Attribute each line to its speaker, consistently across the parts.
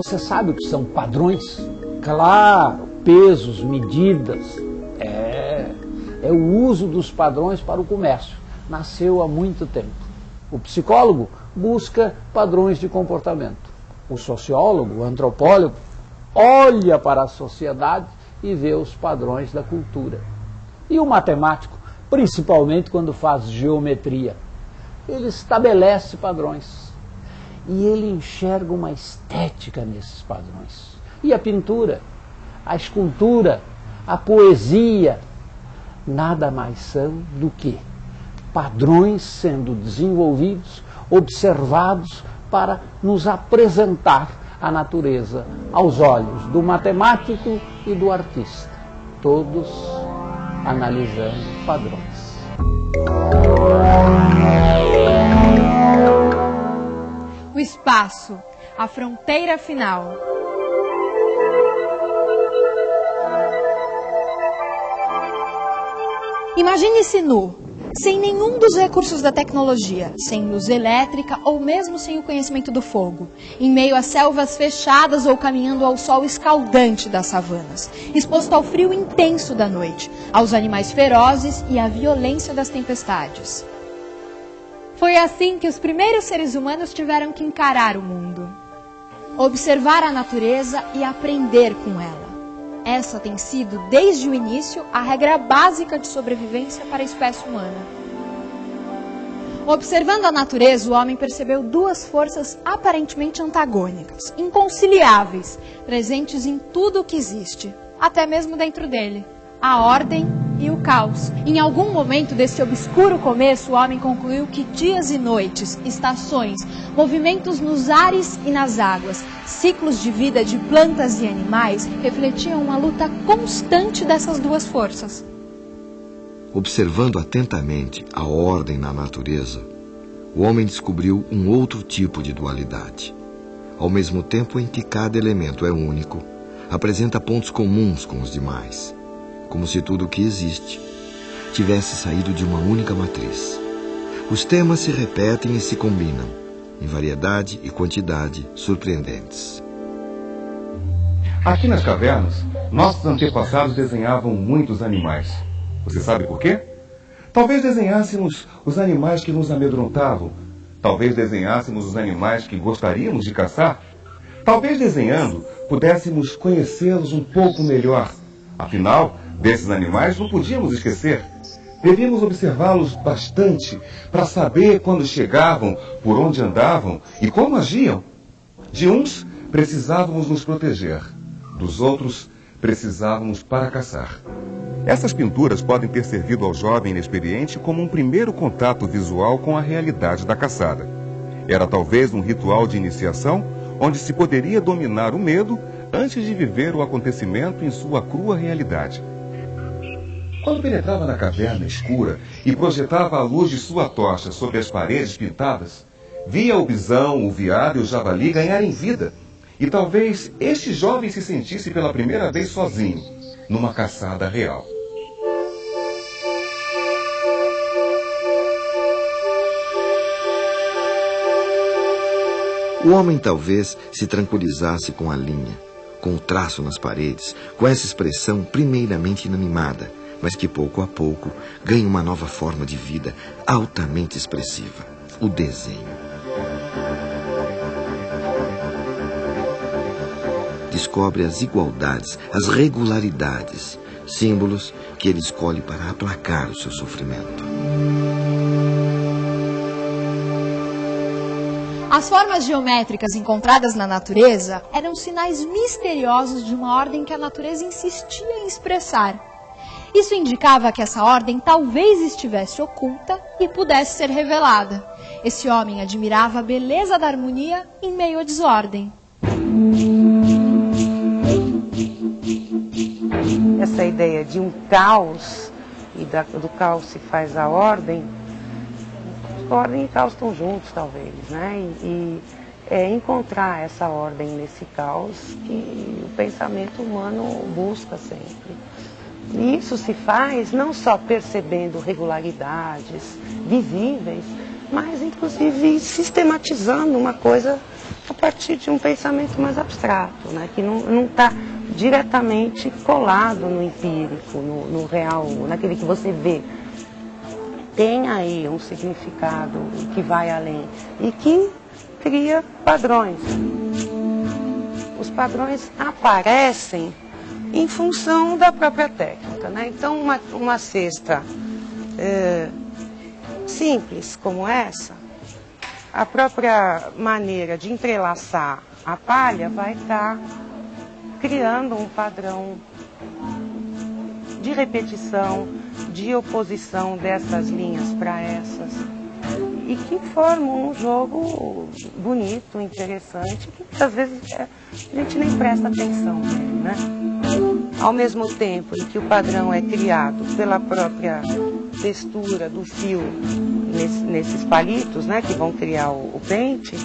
Speaker 1: Você sabe o que são padrões? Claro, pesos, medidas. É o uso dos padrões para o comércio. Nasceu há muito tempo. O psicólogo busca padrões de comportamento. O sociólogo, o antropólogo, olha para a sociedade e vê os padrões da cultura. E o matemático, principalmente quando faz geometria, ele estabelece padrões. E ele enxerga uma estética nesses padrões. E a pintura, a escultura, a poesia, nada mais são do que padrões sendo desenvolvidos, observados para nos apresentar a natureza aos olhos do matemático e do artista, todos analisando padrões.
Speaker 2: O espaço, a fronteira final. Imagine-se nu, sem nenhum dos recursos da tecnologia, sem luz elétrica ou mesmo sem o conhecimento do fogo, em meio a selvas fechadas ou caminhando ao sol escaldante das savanas, exposto ao frio intenso da noite, aos animais ferozes e à violência das tempestades. Foi assim que os primeiros seres humanos tiveram que encarar o mundo, observar a natureza e aprender com ela. Essa tem sido, desde o início, a regra básica de sobrevivência para a espécie humana. Observando a natureza, o homem percebeu duas forças aparentemente antagônicas, inconciliáveis, presentes em tudo o que existe, até mesmo dentro dele: a ordem e o caos. Em algum momento desse obscuro começo, o homem concluiu que dias e noites, estações, movimentos nos ares e nas águas, ciclos de vida de plantas e animais refletiam uma luta constante dessas duas forças.
Speaker 3: Observando atentamente a ordem na natureza, o homem descobriu um outro tipo de dualidade. Ao mesmo tempo em que cada elemento é único, apresenta pontos comuns com os demais, como se tudo o que existe tivesse saído de uma única matriz. Os temas se repetem e se combinam, em variedade e quantidade surpreendentes.
Speaker 4: Aqui nas cavernas, nossos antepassados desenhavam muitos animais. Você sabe por quê? Talvez desenhássemos os animais que nos amedrontavam. Talvez desenhássemos os animais que gostaríamos de caçar. Talvez desenhando, pudéssemos conhecê-los um pouco melhor. Afinal, desses animais não podíamos esquecer. Devíamos observá-los bastante para saber quando chegavam, por onde andavam e como agiam. De uns, precisávamos nos proteger. Dos outros, precisávamos para caçar. Essas pinturas podem ter servido ao jovem inexperiente como um primeiro contato visual com a realidade da caçada. Era talvez um ritual de iniciação onde se poderia dominar o medo antes de viver o acontecimento em sua crua realidade. Quando penetrava na caverna escura e projetava a luz de sua tocha sobre as paredes pintadas, via o bisão, o veado e o javali ganharem vida. E talvez este jovem se sentisse pela primeira vez sozinho, numa caçada real.
Speaker 3: O homem talvez se tranquilizasse com a linha, com o traço nas paredes, com essa expressão primeiramente inanimada, mas que pouco a pouco ganha uma nova forma de vida altamente expressiva: o desenho. Descobre as igualdades, as regularidades, símbolos que ele escolhe para aplacar o seu sofrimento.
Speaker 2: As formas geométricas encontradas na natureza eram sinais misteriosos de uma ordem que a natureza insistia em expressar. Isso indicava que essa ordem talvez estivesse oculta e pudesse ser revelada. Esse homem admirava a beleza da harmonia em meio à desordem.
Speaker 5: Essa ideia de um caos, e do caos se faz a ordem, ordem e caos estão juntos, talvez, né? E encontrar essa ordem nesse caos que o pensamento humano busca sempre. E isso se faz não só percebendo regularidades visíveis, mas inclusive sistematizando uma coisa partir de um pensamento mais abstrato, né? Que não está diretamente colado no empírico, no real, naquele que você vê. Tem aí um significado que vai além e que cria padrões. Os padrões aparecem em função da própria técnica, né? Então, uma cesta simples como essa, a própria maneira de entrelaçar a palha vai estar criando um padrão de repetição, de oposição dessas linhas para essas, e que formam um jogo bonito, interessante, que muitas vezes a gente nem presta atenção nele, né? Ao mesmo tempo em que o padrão é criado pela própria textura do fio nesses palitos, né, que vão criar o pente,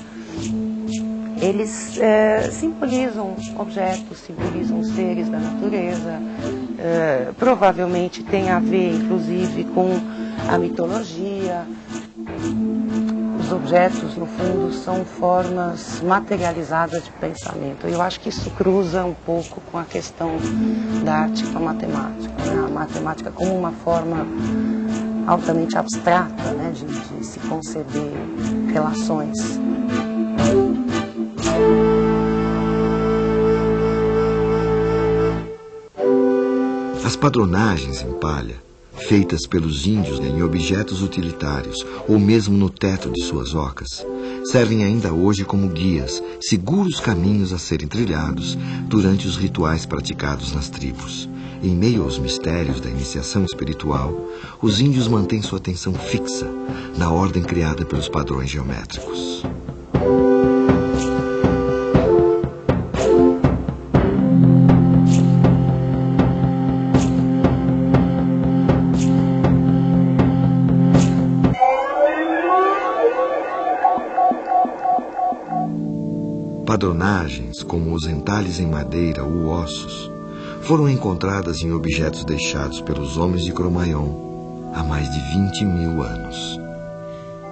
Speaker 5: eles simbolizam objetos, simbolizam seres da natureza, provavelmente tem a ver, inclusive, com a mitologia. Os objetos, no fundo, são formas materializadas de pensamento. Eu acho que isso cruza um pouco com a questão da arte com a matemática, né? A matemática como uma forma altamente abstrata, né, de se conceber relações.
Speaker 3: As padronagens em palha, feitas pelos índios em objetos utilitários ou mesmo no teto de suas ocas, servem ainda hoje como guias, seguros caminhos a serem trilhados durante os rituais praticados nas tribos. Em meio aos mistérios da iniciação espiritual, os índios mantêm sua atenção fixa na ordem criada pelos padrões geométricos. Padronagens, como os entalhes em madeira ou ossos, foram encontradas em objetos deixados pelos homens de Cro-Magnon há mais de 20.000 anos.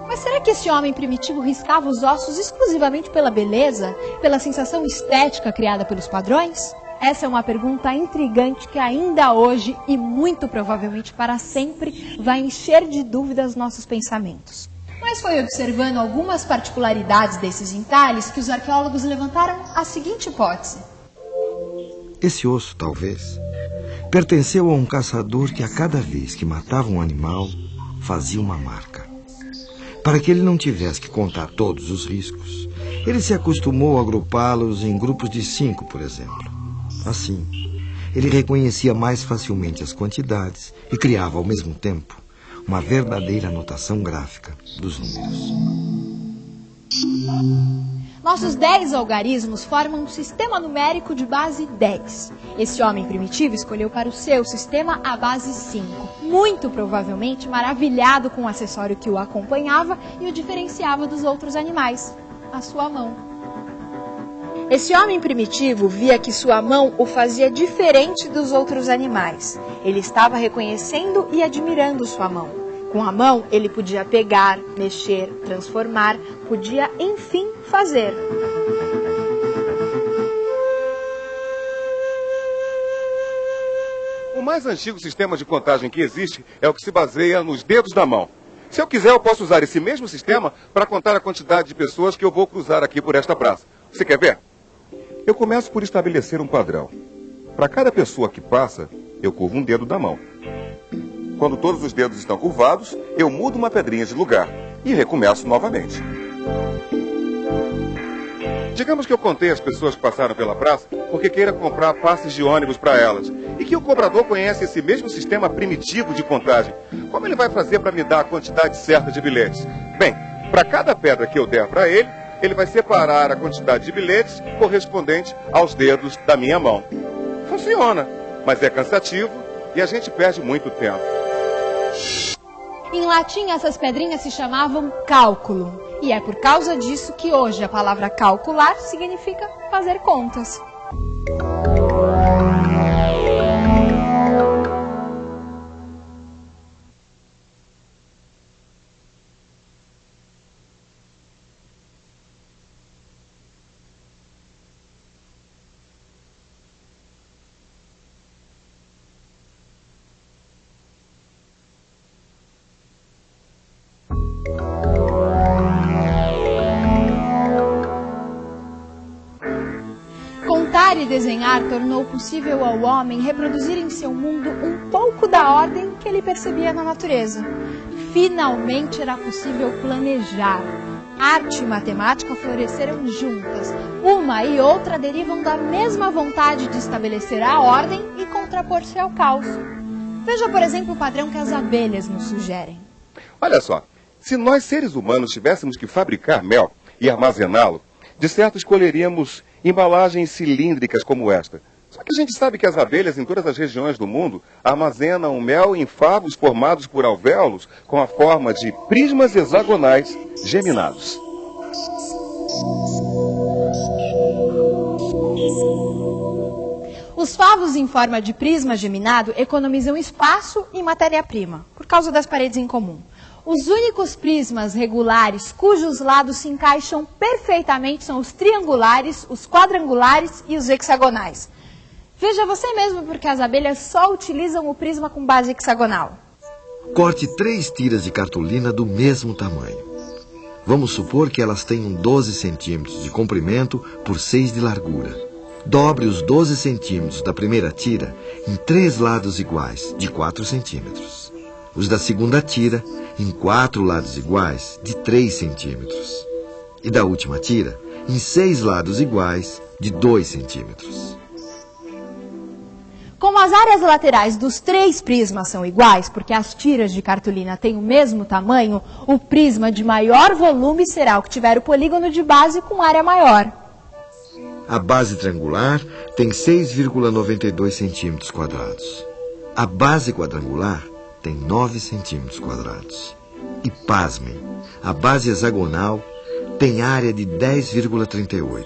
Speaker 2: Mas será que esse homem primitivo riscava os ossos exclusivamente pela beleza, pela sensação estética criada pelos padrões? Essa é uma pergunta intrigante que ainda hoje, e muito provavelmente para sempre, vai encher de dúvidas nossos pensamentos. Mas foi observando algumas particularidades desses entalhes que os arqueólogos levantaram a seguinte hipótese.
Speaker 3: Esse osso, talvez, pertenceu a um caçador que a cada vez que matava um animal, fazia uma marca. Para que ele não tivesse que contar todos os riscos, ele se acostumou a agrupá-los em grupos de 5, por exemplo. Assim, ele reconhecia mais facilmente as quantidades e criava, ao mesmo tempo, uma verdadeira anotação gráfica dos números.
Speaker 2: Nossos 10 algarismos formam um sistema numérico de base 10. Esse homem primitivo escolheu para o seu sistema a base 5, muito provavelmente maravilhado com o acessório que o acompanhava e o diferenciava dos outros animais, a sua mão. Esse homem primitivo via que sua mão o fazia diferente dos outros animais. Ele estava reconhecendo e admirando sua mão. Com a mão, ele podia pegar, mexer, transformar, podia, enfim, fazer.
Speaker 4: O mais antigo sistema de contagem que existe é o que se baseia nos dedos da mão. Se eu quiser, eu posso usar esse mesmo sistema para contar a quantidade de pessoas que eu vou cruzar aqui por esta praça. Você quer ver? Eu começo por estabelecer um padrão. Para cada pessoa que passa, eu curvo um dedo da mão. Quando todos os dedos estão curvados, eu mudo uma pedrinha de lugar e recomeço novamente. Digamos que eu contei as pessoas que passaram pela praça porque queira comprar passes de ônibus para elas e que o cobrador conhece esse mesmo sistema primitivo de contagem. Como ele vai fazer para me dar a quantidade certa de bilhetes? Bem, para cada pedra que eu der para ele, ele vai separar a quantidade de bilhetes correspondente aos dedos da minha mão. Funciona, mas é cansativo e a gente perde muito tempo.
Speaker 2: Em latim, essas pedrinhas se chamavam cálculo. E é por causa disso que hoje a palavra calcular significa fazer contas. Contar e desenhar tornou possível ao homem reproduzir em seu mundo um pouco da ordem que ele percebia na natureza. Finalmente era possível planejar. Arte e matemática floresceram juntas. Uma e outra derivam da mesma vontade de estabelecer a ordem e contrapor-se ao caos. Veja, por exemplo, o padrão que as abelhas nos sugerem.
Speaker 4: Olha só, se nós seres humanos tivéssemos que fabricar mel e armazená-lo, de certo escolheríamos embalagens cilíndricas como esta. Só que a gente sabe que as abelhas em todas as regiões do mundo armazenam mel em favos formados por alvéolos com a forma de prismas hexagonais geminados.
Speaker 2: Os favos em forma de prisma geminado economizam espaço e matéria-prima, por causa das paredes em comum. Os únicos prismas regulares cujos lados se encaixam perfeitamente são os triangulares, os quadrangulares e os hexagonais. Veja você mesmo porque as abelhas só utilizam o prisma com base hexagonal.
Speaker 3: Corte 3 tiras de cartolina do mesmo tamanho. Vamos supor que elas tenham 12 centímetros de comprimento por 6 de largura. Dobre os 12 centímetros da primeira tira em 3 lados iguais, de 4 centímetros. Os da segunda tira em 4 lados iguais, de 3 centímetros. E da última tira em 6 lados iguais, de 2 centímetros.
Speaker 2: Como as áreas laterais dos 3 prismas são iguais, porque as tiras de cartolina têm o mesmo tamanho, o prisma de maior volume será o que tiver o polígono de base com área maior.
Speaker 3: A base triangular tem 6,92 centímetros quadrados. A base quadrangular tem 9 centímetros quadrados. E pasmem, a base hexagonal tem área de 10,38.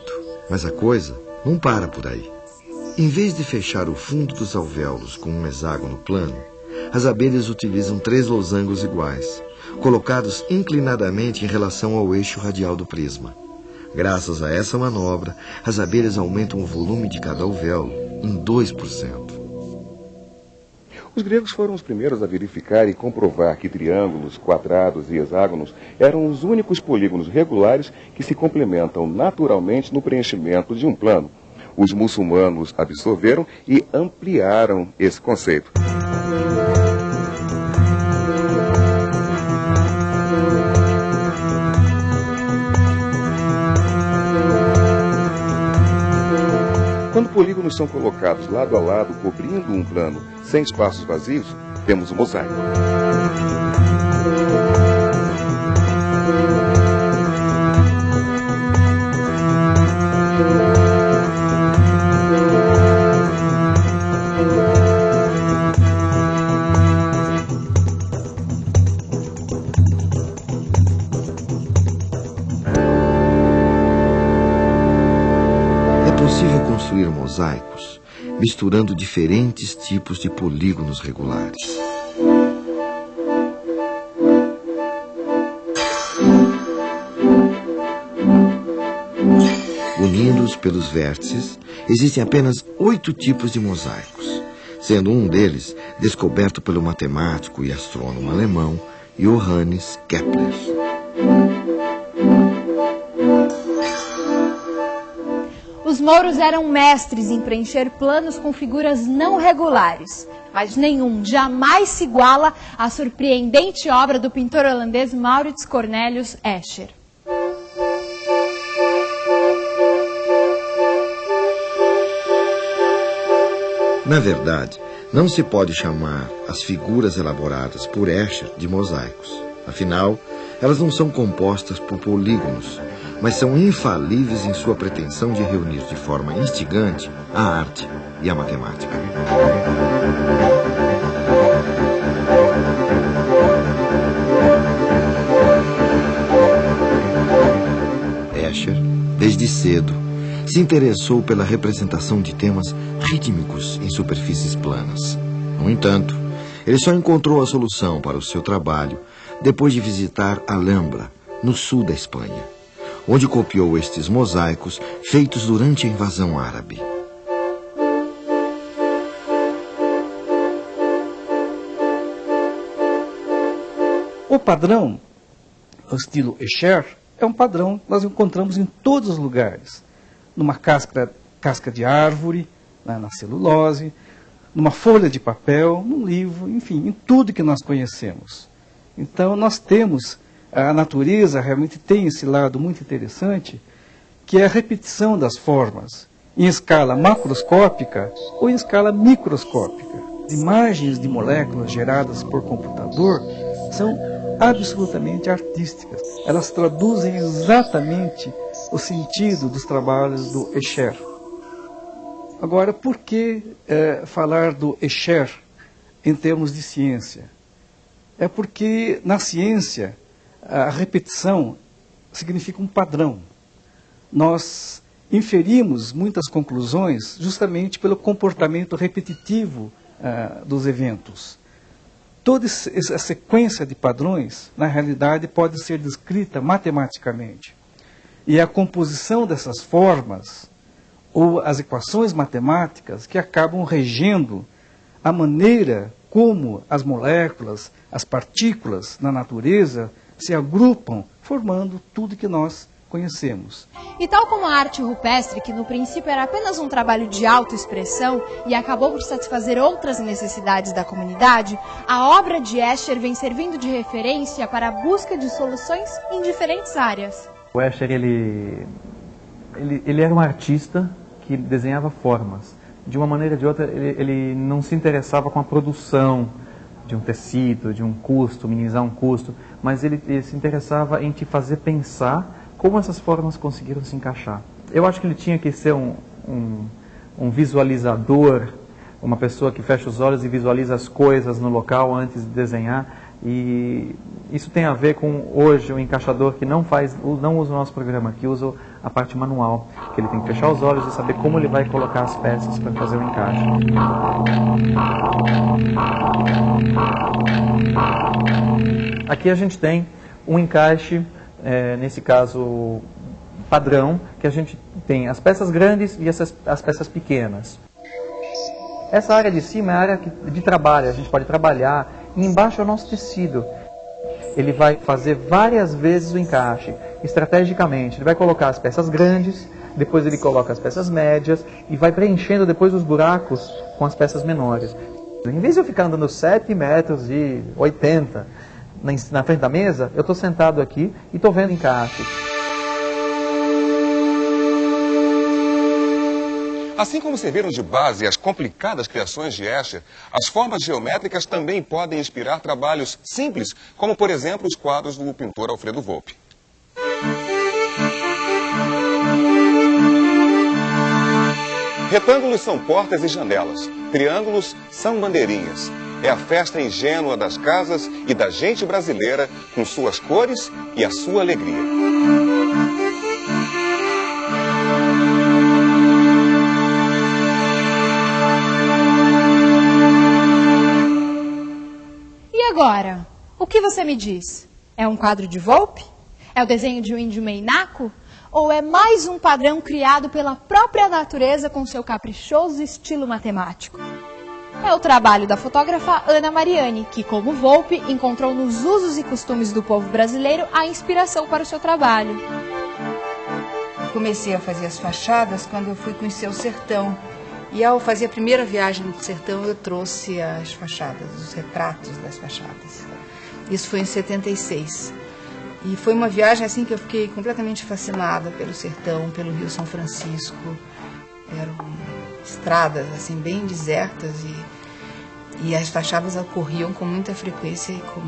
Speaker 3: Mas a coisa não para por aí. Em vez de fechar o fundo dos alvéolos com um hexágono plano, as abelhas utilizam 3 losangos iguais, colocados inclinadamente em relação ao eixo radial do prisma. Graças a essa manobra, as abelhas aumentam o volume de cada alvéolo em 2%.
Speaker 4: Os gregos foram os primeiros a verificar e comprovar que triângulos, quadrados e hexágonos eram os únicos polígonos regulares que se complementam naturalmente no preenchimento de um plano. Os muçulmanos absorveram e ampliaram esse conceito. Quando polígonos são colocados lado a lado, cobrindo um plano sem espaços vazios, temos um mosaico.
Speaker 3: É possível construir mosaicos misturando diferentes tipos de polígonos regulares. Unidos pelos vértices, existem apenas 8 tipos de mosaicos, sendo um deles descoberto pelo matemático e astrônomo alemão Johannes Kepler.
Speaker 2: Os mouros eram mestres em preencher planos com figuras não regulares, mas nenhum jamais se iguala à surpreendente obra do pintor holandês Maurits Cornelius Escher.
Speaker 3: Na verdade, não se pode chamar as figuras elaboradas por Escher de mosaicos. Afinal, elas não são compostas por polígonos, mas são infalíveis em sua pretensão de reunir de forma instigante a arte e a matemática. Escher, desde cedo, se interessou pela representação de temas rítmicos em superfícies planas. No entanto, ele só encontrou a solução para o seu trabalho depois de visitar Alhambra, no sul da Espanha, onde copiou estes mosaicos feitos durante a invasão árabe.
Speaker 6: O padrão, o estilo Escher, é um padrão que nós encontramos em todos os lugares. Numa casca casca de árvore, na celulose, numa folha de papel, num livro, enfim, em tudo que nós conhecemos. Então nós temos, a natureza realmente tem esse lado muito interessante, que é a repetição das formas, em escala macroscópica ou em escala microscópica. As imagens de moléculas geradas por computador são absolutamente artísticas. Elas traduzem exatamente o sentido dos trabalhos do Escher. Agora, por que falar do Escher em termos de ciência? É porque na ciência a repetição significa um padrão. Nós inferimos muitas conclusões justamente pelo comportamento repetitivo dos eventos. Toda essa sequência de padrões, na realidade, pode ser descrita matematicamente. E é a composição dessas formas, ou as equações matemáticas, que acabam regendo a maneira como as moléculas, as partículas na natureza se agrupam, formando tudo que nós conhecemos.
Speaker 2: E tal como a arte rupestre, que no princípio era apenas um trabalho de autoexpressão e acabou por satisfazer outras necessidades da comunidade, a obra de Escher vem servindo de referência para a busca de soluções em diferentes áreas.
Speaker 7: O Escher, ele era um artista que desenhava formas. De uma maneira ou de outra, ele não se interessava com a produção de um tecido, de um custo, minimizar um custo, mas ele se interessava em te fazer pensar como essas formas conseguiram se encaixar. Eu acho que ele tinha que ser um visualizador, uma pessoa que fecha os olhos e visualiza as coisas no local antes de desenhar. E isso tem a ver com, hoje, o encaixador que não usa o nosso programa, que usa a parte manual, que ele tem que fechar os olhos e saber como ele vai colocar as peças para fazer o encaixe. Aqui a gente tem um encaixe, nesse caso padrão, que a gente tem as peças grandes e as peças pequenas. Essa área de cima é a área de trabalho, a gente pode trabalhar, e embaixo é o nosso tecido. Ele vai fazer várias vezes o encaixe, estrategicamente. Ele vai colocar as peças grandes, depois ele coloca as peças médias e vai preenchendo depois os buracos com as peças menores. Em vez de eu ficar andando 7,80 metros na frente da mesa, eu estou sentado aqui e estou vendo encaixe.
Speaker 8: Assim como serviram de base as complicadas criações de Escher, as formas geométricas também podem inspirar trabalhos simples, como, por exemplo, os quadros do pintor Alfredo Volpi. Retângulos são portas e janelas, triângulos são bandeirinhas. É a festa ingênua das casas e da gente brasileira, com suas cores e a sua alegria.
Speaker 2: Agora, o que você me diz? É um quadro de Volpi? É o desenho de um índio meinaco? Ou é mais um padrão criado pela própria natureza com seu caprichoso estilo matemático? É o trabalho da fotógrafa Ana Mariani, que, como Volpi, encontrou nos usos e costumes do povo brasileiro a inspiração para o seu trabalho.
Speaker 9: Comecei a fazer as fachadas quando eu fui conhecer o sertão. E ao fazer a primeira viagem no sertão, eu trouxe as fachadas, os retratos das fachadas. Isso foi em 76. E foi uma viagem assim que eu fiquei completamente fascinada pelo sertão, pelo Rio São Francisco. Eram estradas assim bem desertas e as fachadas ocorriam com muita frequência e com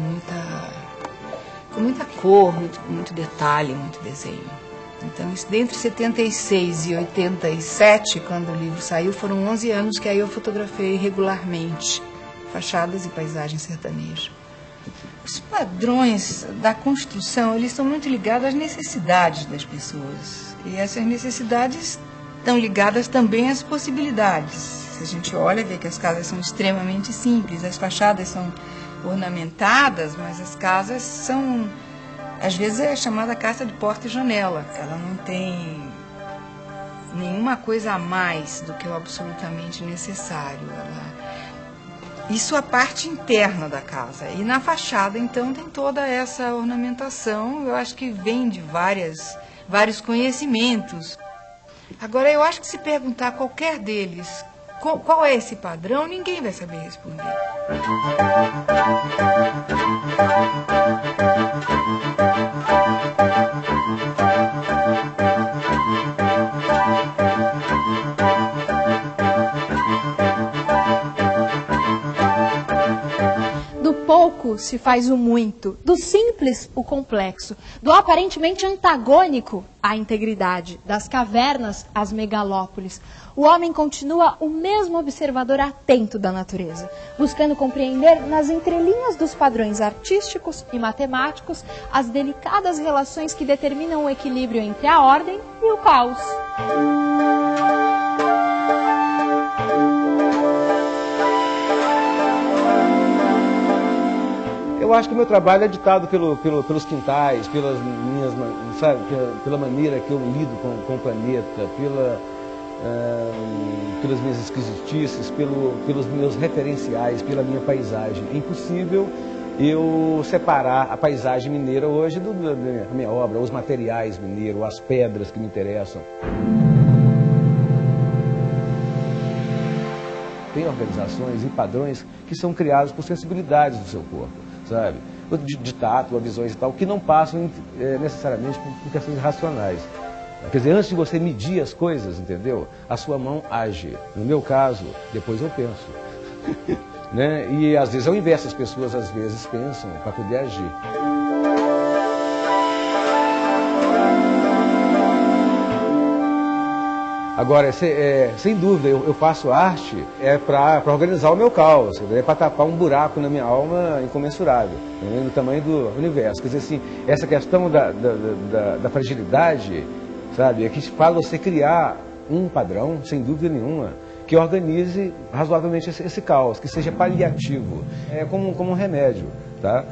Speaker 9: muita cor, muito detalhe, muito desenho. Então, entre 76 e 87, quando o livro saiu, foram 11 anos que aí eu fotografei regularmente fachadas e paisagens sertanejas. Os padrões da construção, eles estão muito ligados às necessidades das pessoas. E essas necessidades estão ligadas também às possibilidades. Se a gente olha, vê que as casas são extremamente simples, as fachadas são ornamentadas, mas as casas são... Às vezes é chamada casa de porta e janela. Ela não tem nenhuma coisa a mais do que o absolutamente necessário. Isso é a parte interna da casa. E na fachada, então, tem toda essa ornamentação. Eu acho que vem de vários conhecimentos. Agora, eu acho que se perguntar a qualquer deles qual é esse padrão, ninguém vai saber responder.
Speaker 2: Do pouco se faz o muito, do simples o complexo, do aparentemente antagônico à integridade, das cavernas às megalópolis. O homem continua o mesmo observador atento da natureza, buscando compreender nas entrelinhas dos padrões artísticos e matemáticos as delicadas relações que determinam o equilíbrio entre a ordem e o caos.
Speaker 10: Eu acho que o meu trabalho é ditado pelos quintais, pelas minhas, sabe, pela maneira que eu lido com o planeta, pelas minhas esquisitices, pelos meus referenciais, pela minha paisagem. É impossível eu separar a paisagem mineira hoje da minha obra, os materiais mineiros, as pedras que me interessam. Tem organizações e padrões que são criados por sensibilidades do seu corpo, sabe? De tato, visões e tal, que não passam necessariamente por questões racionais. Quer dizer, antes de você medir as coisas, entendeu? A sua mão age. No meu caso, depois eu penso. Né? E às vezes é o inverso, as pessoas às vezes pensam para poder agir. Agora, sem dúvida, eu faço arte para organizar o meu caos, para tapar um buraco na minha alma incomensurável, do tamanho do universo. Quer dizer assim, essa questão da fragilidade, sabe, é que faz você criar um padrão, sem dúvida nenhuma, que organize razoavelmente esse caos, que seja paliativo, como um remédio, tá?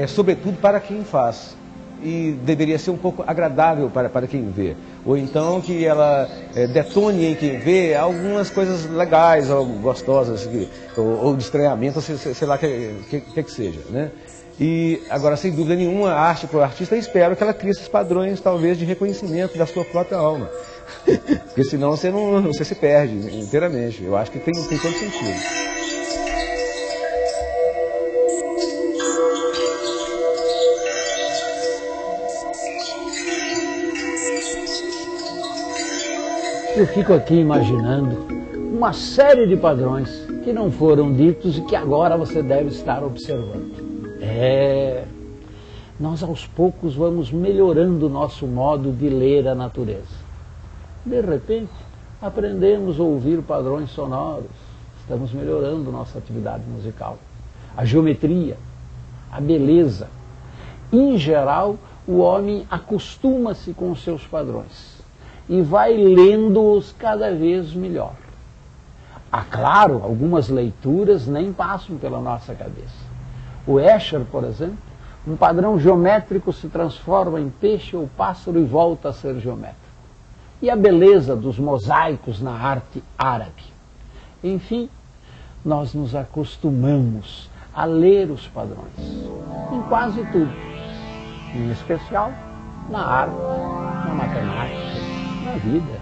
Speaker 10: Sobretudo para quem faz. E deveria ser um pouco agradável para quem vê. Ou então que ela detone em quem vê algumas coisas legais, ou gostosas, ou de estranhamento, sei lá que seja, né? E agora, sem dúvida nenhuma, a arte para o artista, eu espero que ela crie esses padrões, talvez, de reconhecimento da sua própria alma. Porque senão você se perde inteiramente. Eu acho que tem todo sentido.
Speaker 1: Eu fico aqui imaginando uma série de padrões que não foram ditos e que agora você deve estar observando. Nós aos poucos vamos melhorando o nosso modo de ler a natureza. De repente, aprendemos a ouvir padrões sonoros, estamos melhorando nossa atividade musical. A geometria, a beleza. Em geral, o homem acostuma-se com os seus padrões e vai lendo-os cada vez melhor. Claro, algumas leituras nem passam pela nossa cabeça. O Escher, por exemplo, um padrão geométrico se transforma em peixe ou pássaro e volta a ser geométrico. E a beleza dos mosaicos na arte árabe. Enfim, nós nos acostumamos a ler os padrões, em quase tudo, em especial na arte, na matemática, na vida.